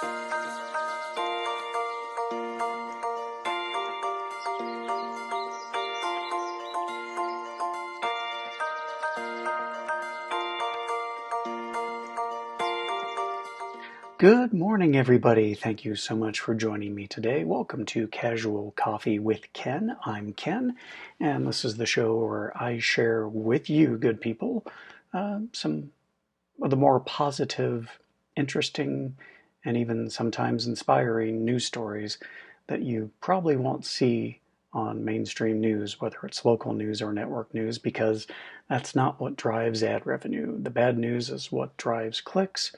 Good morning, everybody. Thank you so much for joining me today. Welcome to Casual Coffee with Ken. I'm Ken, and this is the show where I share with you, good people, some of the more positive, interesting, and even sometimes inspiring news stories that you probably won't see on mainstream news, whether it's local news or network news, because that's not what drives ad revenue. The bad news is what drives clicks.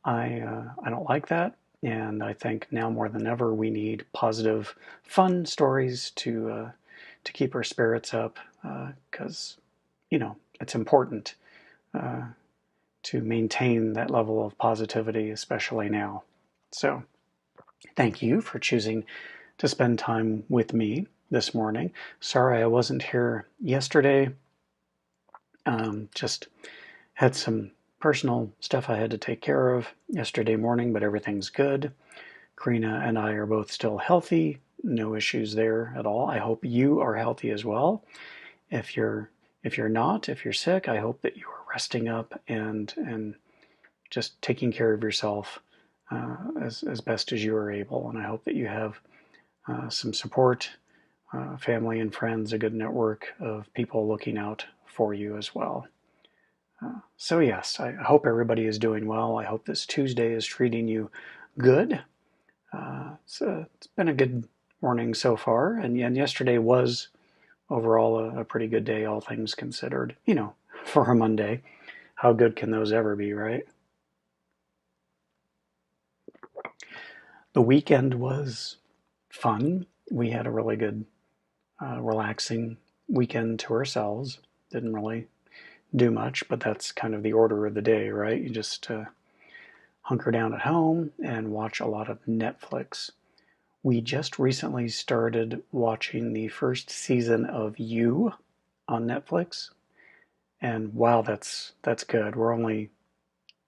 I don't like that, and I think now more than ever we need positive, fun stories to keep our spirits up, because it's important uh, to maintain that level of positivity, especially now. So, thank you for choosing to spend time with me this morning. Sorry I wasn't here yesterday. Just had some personal stuff I had to take care of yesterday morning, but everything's good. Karina and I are both still healthy. No issues there at all. I hope you are healthy as well. If you're not, if you're sick, I hope that you are resting up and just taking care of yourself as best as you are able. And I hope that you have some support, family and friends, a good network of people looking out for you as well. So yes, I hope everybody is doing well. I hope this Tuesday is treating you good. It's been a good morning so far, and yesterday was overall a pretty good day, all things considered. For a Monday, how good can those ever be, right? The weekend was fun. We had a really good, relaxing weekend to ourselves. Didn't really do much, but that's kind of the order of the day, right? You just hunker down at home and watch a lot of Netflix. We just recently started watching the first season of You on Netflix, and wow, that's good. We're only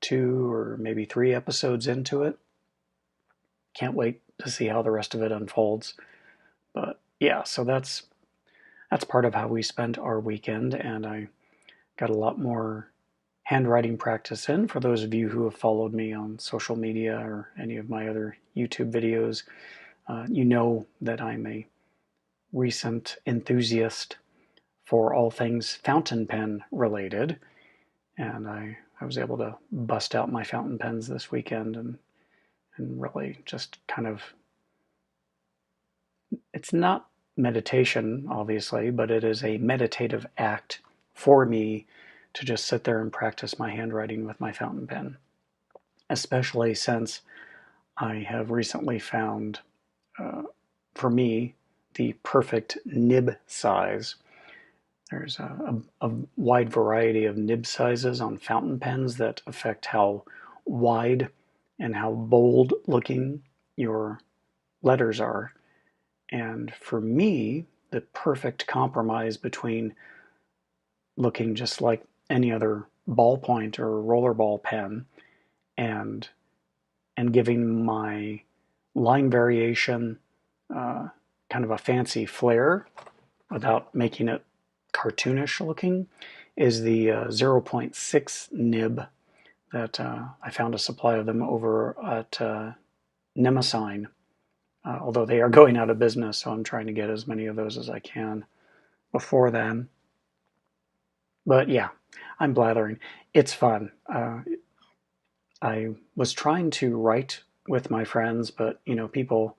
2 or maybe 3 episodes into it. Can't wait to see how the rest of it unfolds. But yeah, so that's part of how we spent our weekend, and I got a lot more handwriting practice in. For those of you who have followed me on social media or any of my other YouTube videos, you know that I'm a recent enthusiast for all things fountain pen related, and I was able to bust out my fountain pens this weekend and really just kind of, it's not meditation obviously, but it is a meditative act for me to just sit there and practice my handwriting with my fountain pen, especially since I have recently found, for me, the perfect nib size. There's a wide variety of nib sizes on fountain pens that affect how wide and how bold looking your letters are. And for me, the perfect compromise between looking just like any other ballpoint or rollerball pen and giving my line variation kind of a fancy flair without making it cartoonish looking is the 0.6 nib that I found a supply of them over at Nemesign, although they are going out of business, so I'm trying to get as many of those as I can before then. But yeah, I'm blathering. It's fun. I was trying to write with my friends, but people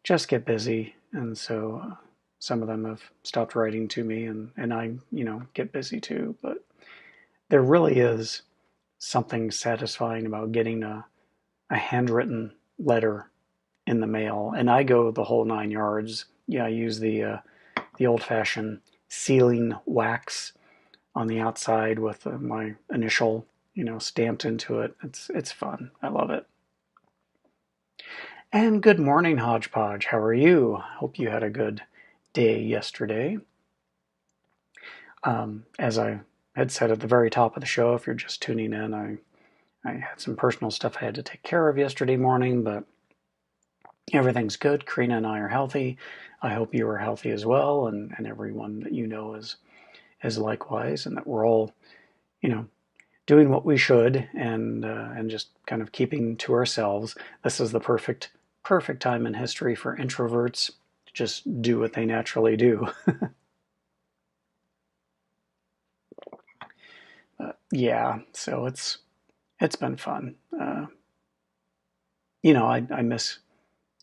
just get busy, and so some of them have stopped writing to me, and I get busy too. But there really is something satisfying about getting a handwritten letter in the mail, and I go the whole 9 yards. Yeah, I use the old-fashioned sealing wax on the outside with my initial stamped into it. It's fun. I love it. And good morning, Hodgepodge. How are you? Hope you had a good day yesterday. As I had said at the very top of the show, if you're just tuning in, I I had some personal stuff I had to take care of yesterday morning, but everything's good. Karina and I are healthy. I hope you are healthy as well, and everyone that you know is likewise, and that we're all, you know, doing what we should, and just kind of keeping to ourselves. This is the perfect time in history for introverts to just do what they naturally do. Yeah, so it's been fun. I miss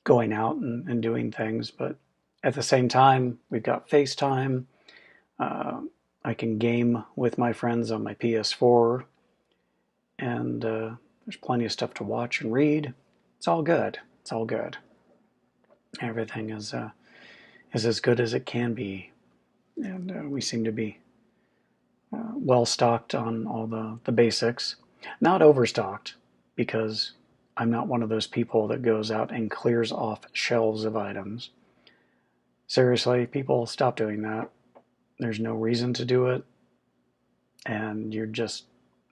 going out and doing things, but at the same time, we've got FaceTime. Uh, I can game with my friends on my PS4, and there's plenty of stuff to watch and read. It's all good. It's all good. Everything is as good as it can be, and we seem to be well stocked on all the basics. Not overstocked, because I'm not one of those people that goes out and clears off shelves of items. Seriously, people, stop doing that. There's no reason to do it, and you're just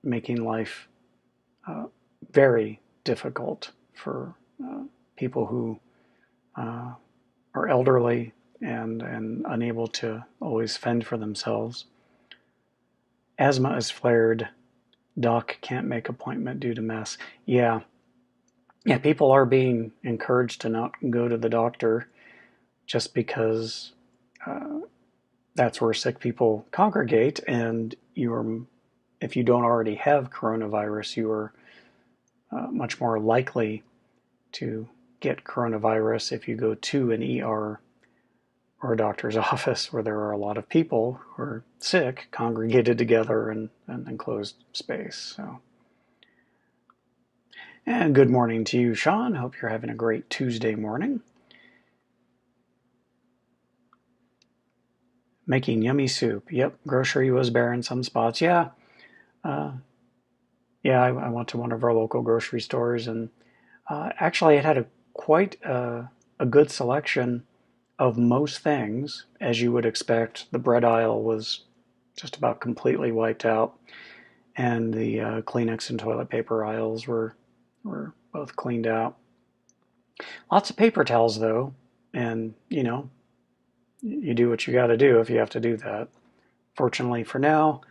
making life uh, very difficult for people who are elderly and unable to always fend for themselves. Asthma is flared. Doc can't make appointment due to mess. Yeah, yeah. People are being encouraged to not go to the doctor just because uh, that's where sick people congregate, and if you don't already have coronavirus, you are much more likely to get coronavirus if you go to an ER or a doctor's office where there are a lot of people who are sick congregated together in an enclosed space. So, and good morning to you, Sean. Hope you're having a great Tuesday morning. Making yummy soup. Yep, grocery was bare in some spots. Yeah, uh, yeah. I went to one of our local grocery stores, and actually, it had quite a good selection of most things, as you would expect. The bread aisle was just about completely wiped out, and the Kleenex and toilet paper aisles were both cleaned out. Lots of paper towels, though, and you do what you got to do if you have to do that. Fortunately for now,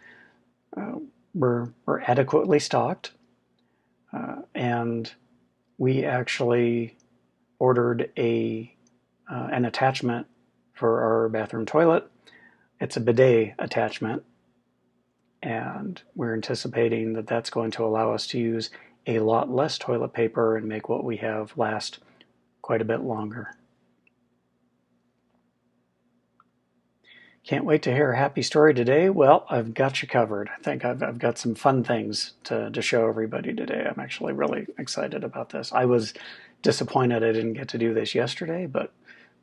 uh, we're adequately stocked, and we actually ordered an attachment for our bathroom toilet. It's a bidet attachment, and we're anticipating that that's going to allow us to use a lot less toilet paper and make what we have last quite a bit longer. Can't wait to hear a happy story today. Well, I've got you covered. I think I've got some fun things to show everybody today. I'm actually really excited about this. I was disappointed I didn't get to do this yesterday, but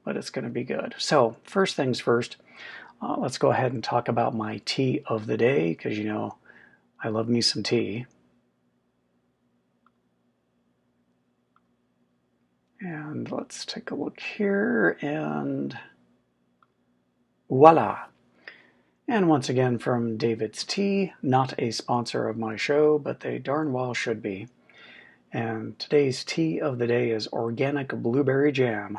it's going to be good. So first things first, let's go ahead and talk about my tea of the day, because I love me some tea. And let's take a look here, and voila. And once again from David's Tea, not a sponsor of my show, but they darn well should be. And today's tea of the day is organic blueberry jam.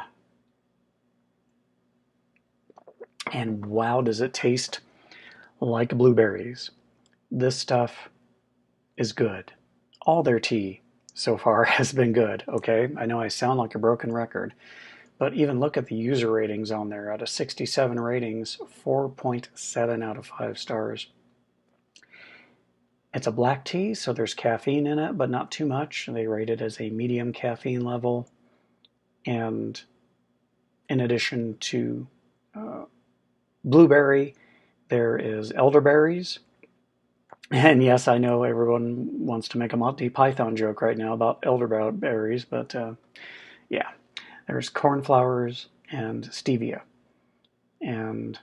And wow, does it taste like blueberries. This stuff is good. All their tea so far has been good, okay? I know I sound like a broken record, but even look at the user ratings on there. Out of 67 ratings, 4.7 out of 5 stars. It's a black tea, so there's caffeine in it, but not too much. They rate it as a medium caffeine level. And in addition to blueberry, there is elderberries. And yes, I know everyone wants to make a Monty Python joke right now about elderberries, but yeah, there's cornflowers and stevia. And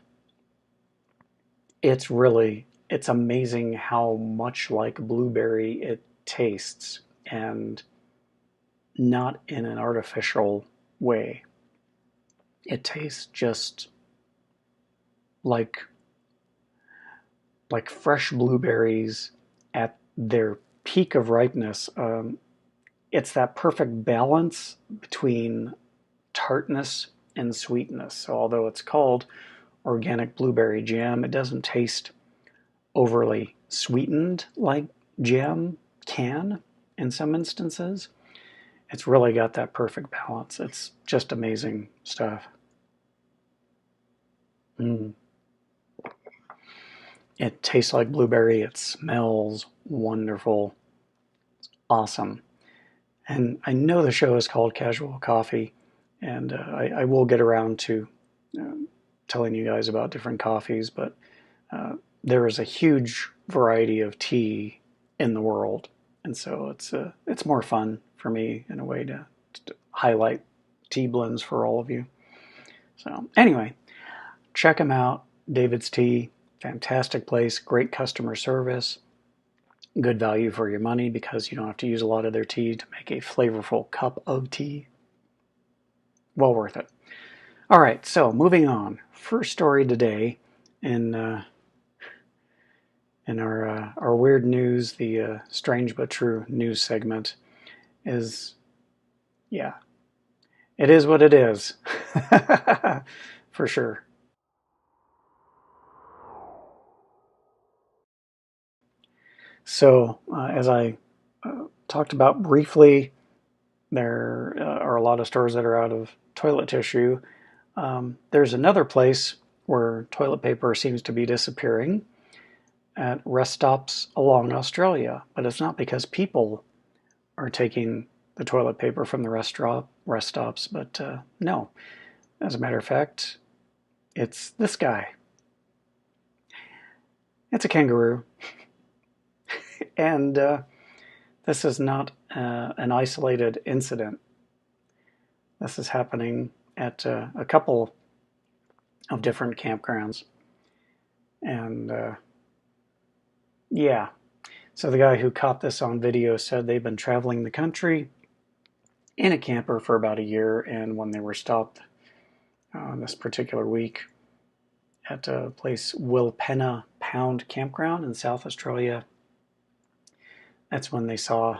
it's amazing how much like blueberry it tastes, and not in an artificial way. It tastes just like fresh blueberries at their peak of ripeness. It's that perfect balance between tartness and sweetness. So although it's called organic blueberry jam, it doesn't taste overly sweetened like jam can in some instances. It's really got that perfect balance. It's just amazing stuff. Mm. It tastes like blueberry. It smells wonderful. Awesome. And I know the show is called Casual Coffee, and I will get around to telling you guys about different coffees, but there is a huge variety of tea in the world, and so it's more fun for me in a way to highlight tea blends for all of you. So anyway, check them out. David's Tea, fantastic place, great customer service, good value for your money because you don't have to use a lot of their tea to make a flavorful cup of tea. Well worth it. All right, so moving on. First story today in our weird news, the strange but true news segment is, yeah, it is what it is, for sure. So, as I talked about briefly, there are a lot of stores that are out of toilet tissue. There's another place where toilet paper seems to be disappearing at rest stops along Australia, but it's not because people are taking the toilet paper from the rest stops, but no. As a matter of fact, it's this guy. It's a kangaroo. And this is not an isolated incident. This is happening at a couple of different campgrounds. And yeah, so the guy who caught this on video said they've been traveling the country in a camper for about a year, and when they were stopped this particular week at a place, Wilpenna Pound Campground in South Australia, that's when they saw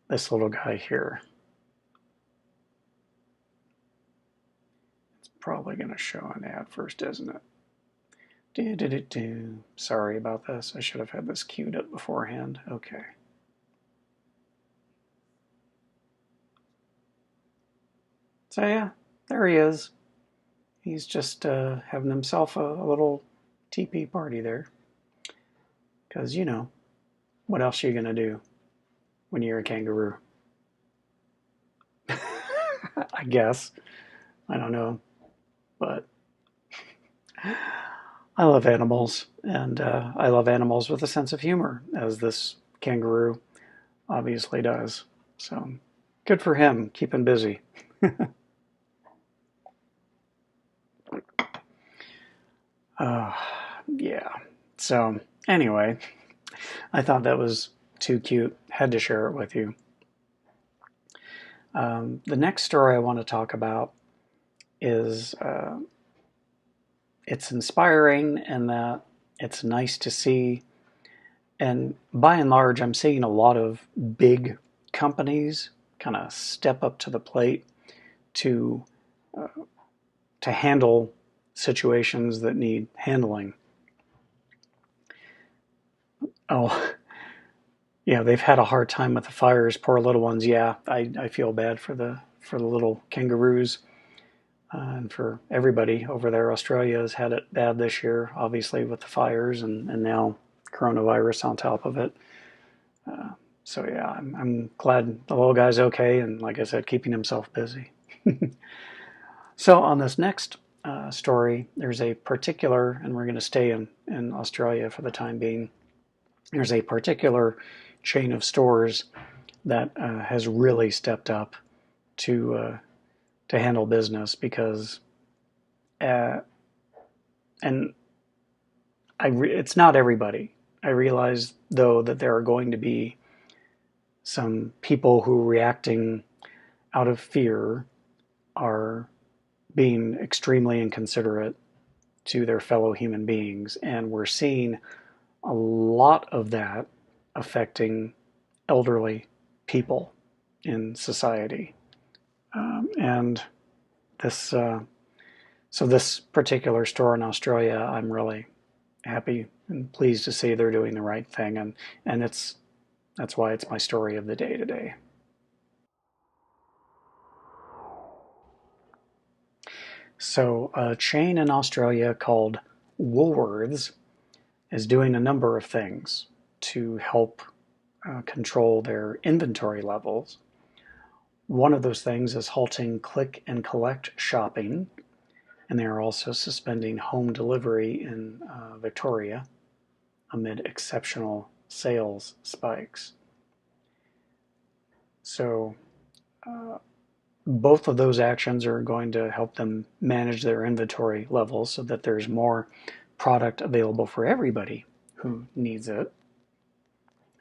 this little guy here. It's probably going to show an ad first, isn't it? Sorry about this. I should have had this queued up beforehand. Okay. So yeah, there he is. He's just having himself a little teepee party there. Because, you know, what else are you going to do when you're a kangaroo? I guess. I don't know. But I love animals, and I love animals with a sense of humor, as this kangaroo obviously does. So good for him, keeping busy. Yeah. So anyway, I thought that was too cute. Had to share it with you. The next story I want to talk about is it's inspiring in that it's nice to see. And by and large, I'm seeing a lot of big companies kind of step up to the plate to handle situations that need handling. Oh, yeah, they've had a hard time with the fires. Poor little ones. Yeah, I feel bad for the little kangaroos and for everybody over there. Australia has had it bad this year, obviously with the fires and now coronavirus on top of it. So yeah, I'm glad the little guy's okay, and like I said, keeping himself busy. So on this next story, there's a particular, and we're going to stay in Australia for the time being. There's a particular chain of stores that has really stepped up to handle business because, and it's not everybody. I realize though that there are going to be some people who, reacting out of fear, are being extremely inconsiderate to their fellow human beings, and we're seeing a lot of that affecting elderly people in society. And this, so this particular store in Australia, I'm really happy and pleased to see they're doing the right thing, and that's why it's my story of the day today. So a chain in Australia called Woolworths is doing a number of things to help control their inventory levels. One of those things is halting click and collect shopping, and they are also suspending home delivery in Victoria amid exceptional sales spikes. So both of those actions are going to help them manage their inventory levels so that there's more product available for everybody who needs it.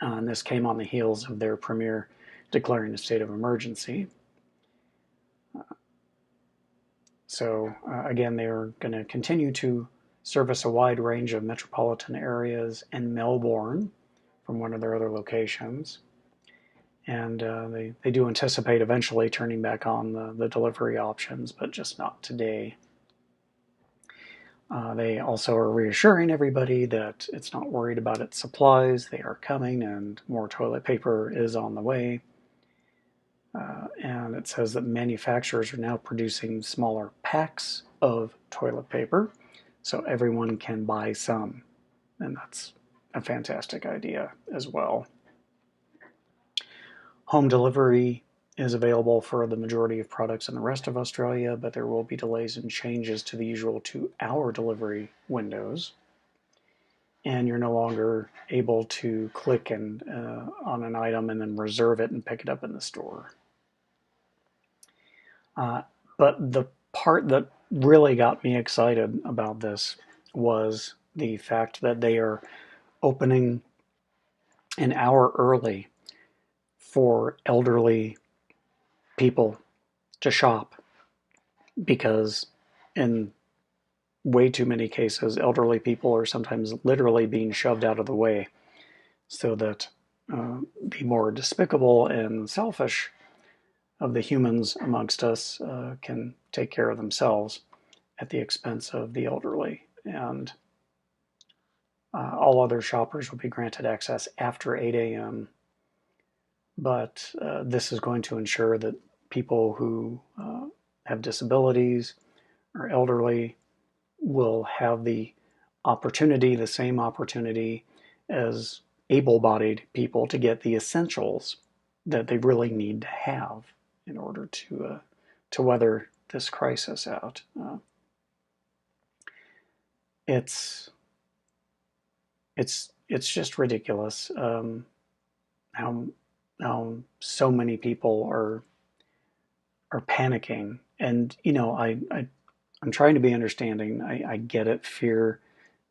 And this came on the heels of their premier declaring a state of emergency. So again, they're going to continue to service a wide range of metropolitan areas and Melbourne from one of their other locations. And they do anticipate eventually turning back on the delivery options, but just not today. They also are reassuring everybody that it's not worried about its supplies. They are coming, and more toilet paper is on the way. And it says that manufacturers are now producing smaller packs of toilet paper so everyone can buy some. And that's a fantastic idea as well. Home delivery is available for the majority of products in the rest of Australia, but there will be delays and changes to the usual 2-hour delivery windows. And you're no longer able to click on an item and then reserve it and pick it up in the store. But the part that really got me excited about this was the fact that they are opening an hour early for elderly people to shop, because in way too many cases, elderly people are sometimes literally being shoved out of the way so that the more despicable and selfish of the humans amongst us can take care of themselves at the expense of the elderly. And all other shoppers will be granted access after 8 a.m. But this is going to ensure that people who have disabilities or elderly will have the same opportunity as able-bodied people to get the essentials that they really need to have in order to weather this crisis out. It's just ridiculous how so many people are panicking. And I'm trying to be understanding. I get it. Fear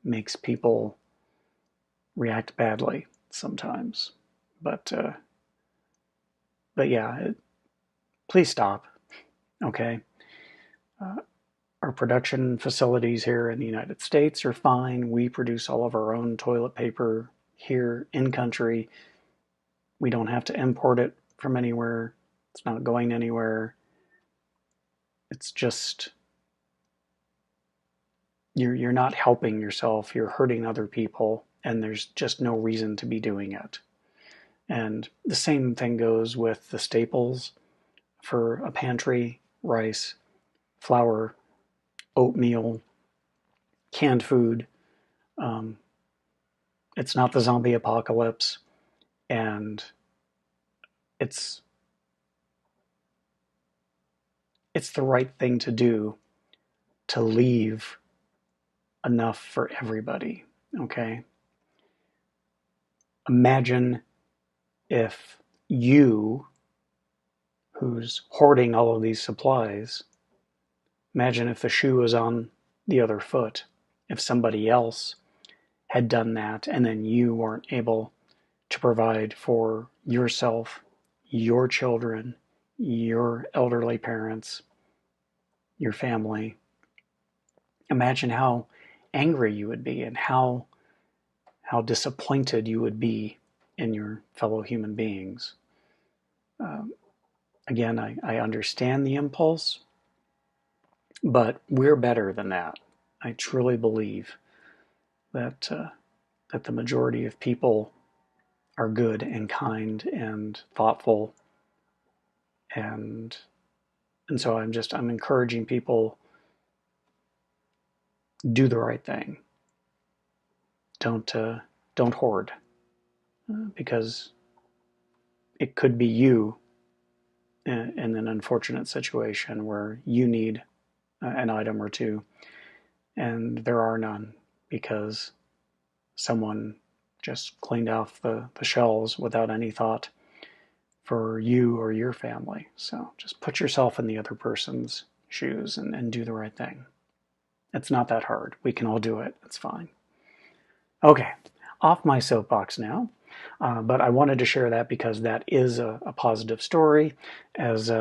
makes people react badly sometimes, but yeah, please stop. Okay. Our production facilities here in the United States are fine. We produce all of our own toilet paper here in country. We don't have to import it from anywhere. It's not going anywhere. It's just you're not helping yourself. You're hurting other people, and there's just no reason to be doing it. And the same thing goes with the staples for a pantry: rice, flour, oatmeal, canned food. It's not the zombie apocalypse, and it's the right thing to do to leave enough for everybody. Okay? Imagine if you, who's hoarding all of these supplies, imagine if the shoe was on the other foot. If somebody else had done that and then you weren't able to provide for yourself, your children, your elderly parents, your family, imagine how angry you would be and how disappointed you would be in your fellow human beings. Again, I understand the impulse, but we're better than that. I truly believe that that the majority of people are good and kind and thoughtful, and so I'm encouraging people, do the right thing. Don't hoard, because it could be you in an unfortunate situation where you need an item or two, and there are none because someone just cleaned off the shelves without any thought for you or your family. So just put yourself in the other person's shoes and do the right thing. It's not that hard. We can all do it. It's fine. Okay, off my soapbox now. But I wanted to share that because that is a positive story. As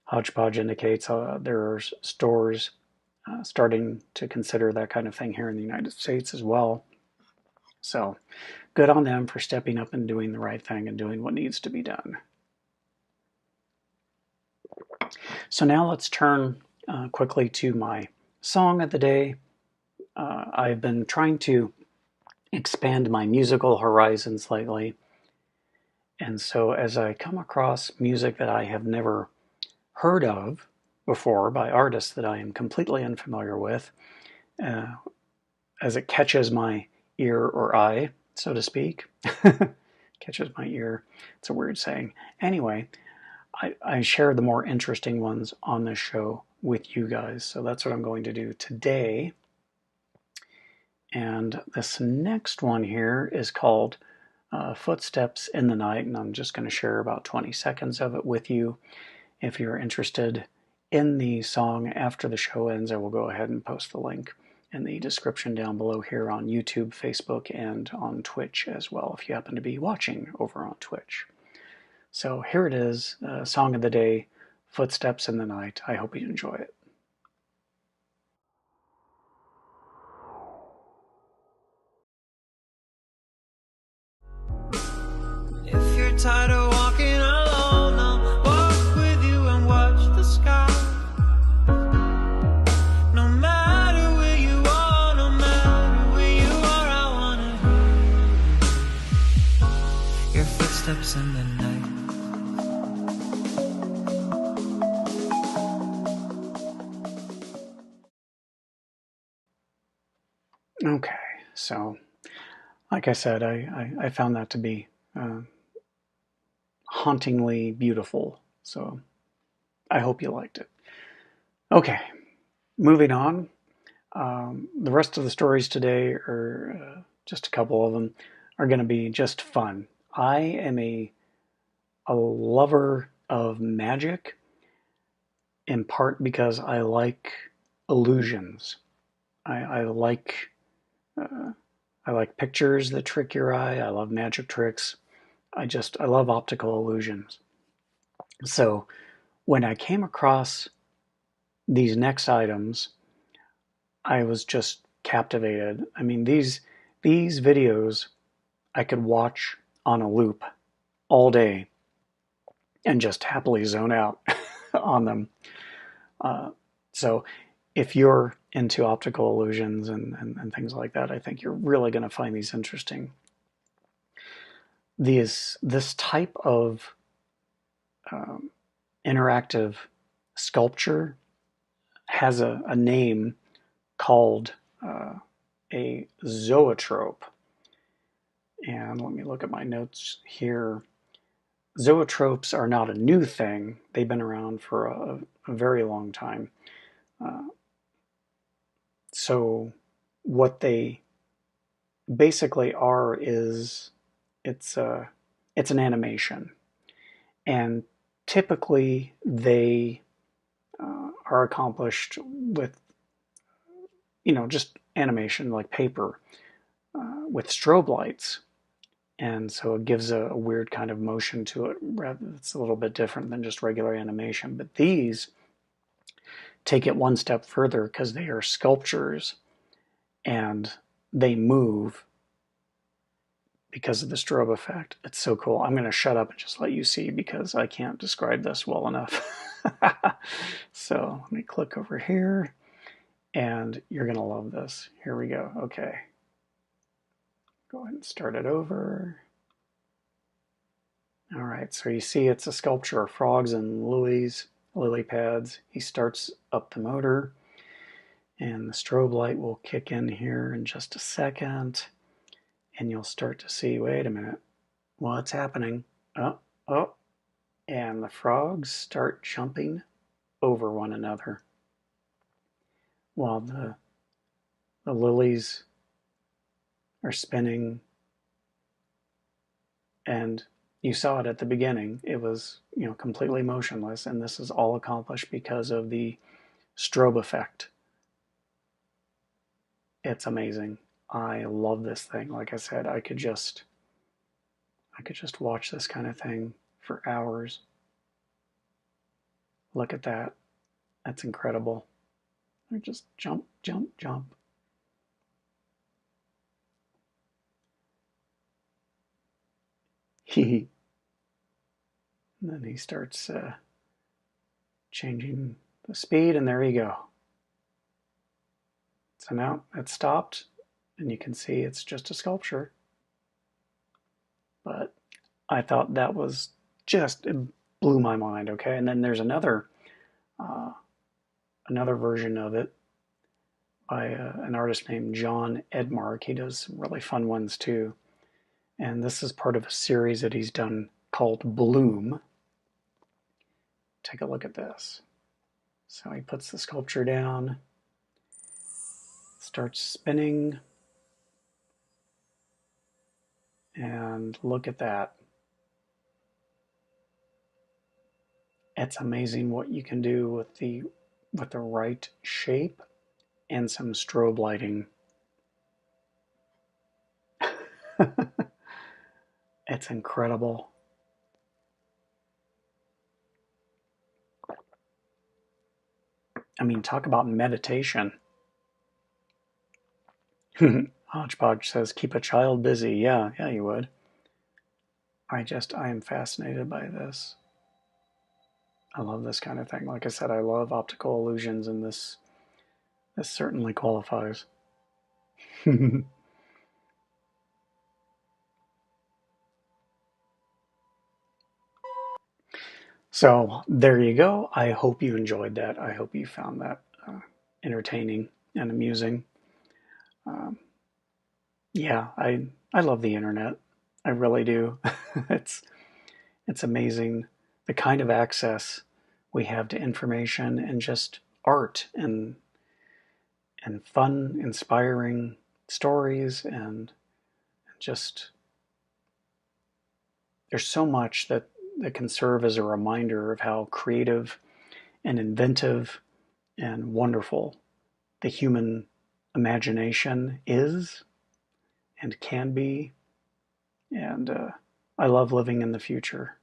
Hodgepodge indicates, there are stores starting to consider that kind of thing here in the United States as well. So good on them for stepping up and doing the right thing and doing what needs to be done. So now let's turn quickly to my song of the day. I've been trying to expand my musical horizons lately. And so as I come across music that I have never heard of before by artists that I am completely unfamiliar with, as it catches my ear or eye, so to speak, catches my ear, it's a weird saying. Anyway, I share the more interesting ones on this show with you guys. So that's what I'm going to do today. And this next one here is called Footsteps in the Night, and I'm just going to share about 20 seconds of it with you. If you're interested in the song after the show ends, I will go ahead and post the link in the description down below here on YouTube, Facebook, and on Twitch as well, if you happen to be watching over on Twitch. So here it is, Song of the Day, Footsteps in the Night. I hope you enjoy it. If you're tired of walking alone, I'll walk with you and watch the sky. No matter where you are, no matter where you are, I wanna hear your footsteps in the night. Okay, so like I said, I found that to be hauntingly beautiful, so I hope you liked it. Okay, moving on. The rest of the stories today, or just a couple of them, are going to be just fun. I am a lover of magic, in part because I like illusions. I like pictures that trick your eye. I love magic tricks. I love optical illusions. So when I came across these next items, I was just captivated. I mean, these videos I could watch on a loop all day and just happily zone out on them. So if you're into optical illusions and things like that, I think you're really going to find these interesting. This type of interactive sculpture has a name called a zoetrope. And let me look at my notes here. Zoetropes are not a new thing. They've been around for a very long time. So what they basically are is it's an animation, and typically they are accomplished with just animation like paper with strobe lights, and so it gives a weird kind of motion to it. It's a little bit different than just regular animation, but these take it one step further because they are sculptures and they move because of the strobe effect. It's so cool. I'm going to shut up and just let you see because I can't describe this well enough. So let me click over here and you're going to love this. Here we go. Okay. Go ahead and start it over. All right, so you see it's a sculpture of frogs and lily pads. He starts up the motor and the strobe light will kick in here in just a second and you'll start to see, wait a minute, what's happening? Oh, oh, and the frogs start jumping over one another while the lilies are spinning. And you saw it at the beginning. It was, completely motionless, and this is all accomplished because of the strobe effect. It's amazing. I love this thing. Like I said, I could just watch this kind of thing for hours. Look at that. That's incredible. They just jump, jump, jump. And then he starts changing the speed, and there you go. So now it's stopped, and you can see it's just a sculpture. But I thought that was just, it blew my mind, okay? And then there's another version of it by an artist named John Edmark. He does some really fun ones too. And this is part of a series that he's done called Bloom. Take a look at this. So he puts the sculpture down, starts spinning, and look at that. It's amazing what you can do with the right shape and some strobe lighting. It's incredible. I mean, talk about meditation. Hodgepodge says, keep a child busy. Yeah, you would. I am fascinated by this. I love this kind of thing. Like I said, I love optical illusions, and this certainly qualifies. So there you go. I hope you enjoyed that. I hope you found that entertaining and amusing. Yeah, I love the internet. I really do. it's amazing the kind of access we have to information and just art and fun, inspiring stories, and just there's so much that can serve as a reminder of how creative and inventive and wonderful the human imagination is and can be. And I love living in the future.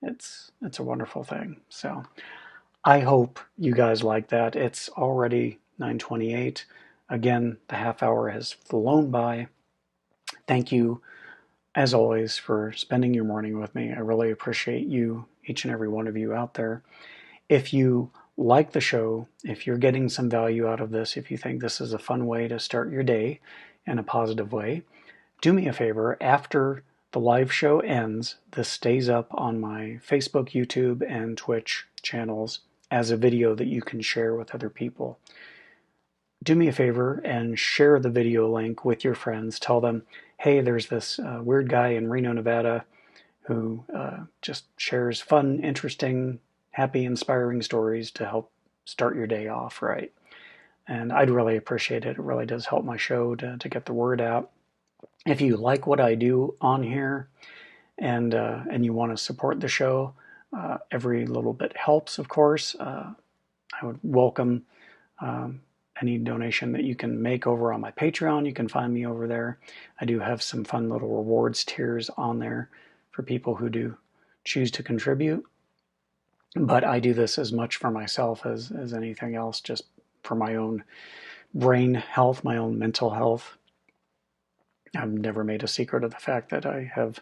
It's a wonderful thing. So I hope you guys like that. It's already 9:28. Again, the half hour has flown by. Thank you, as always, for spending your morning with me. I really appreciate you, each and every one of you out there. If you like the show, if you're getting some value out of this, if you think this is a fun way to start your day in a positive way, do me a favor. After the live show ends, this stays up on my Facebook, YouTube, and Twitch channels as a video that you can share with other people. Do me a favor and share the video link with your friends. Tell them, hey, there's this weird guy in Reno, Nevada who just shares fun, interesting, happy, inspiring stories to help start your day off right. And I'd really appreciate it. It really does help my show to get the word out. If you like what I do on here and you want to support the show, every little bit helps, of course. I would welcome any donation that you can make over on my Patreon. You can find me over there. I do have some fun little rewards tiers on there for people who do choose to contribute. But I do this as much for myself as anything else, just for my own brain health, my own mental health. I've never made a secret of the fact that I have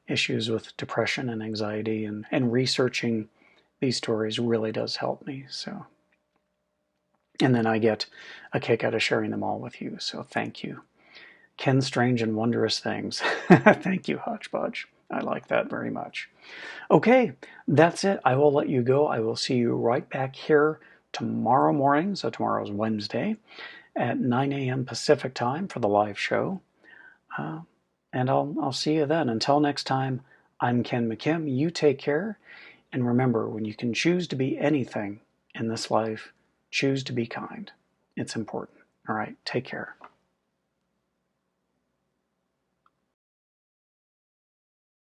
issues with depression and anxiety, and researching these stories really does help me. So, and then I get a kick out of sharing them all with you. So thank you. Ken Strange and Wondrous Things. Thank you, Hodgepodge. I like that very much. Okay, that's it. I will let you go. I will see you right back here tomorrow morning. So tomorrow's Wednesday at 9 a.m. Pacific time for the live show. And I'll see you then. Until next time, I'm Ken McKim. You take care. And remember, when you can choose to be anything in this life, choose to be kind. It's important. All right, take care.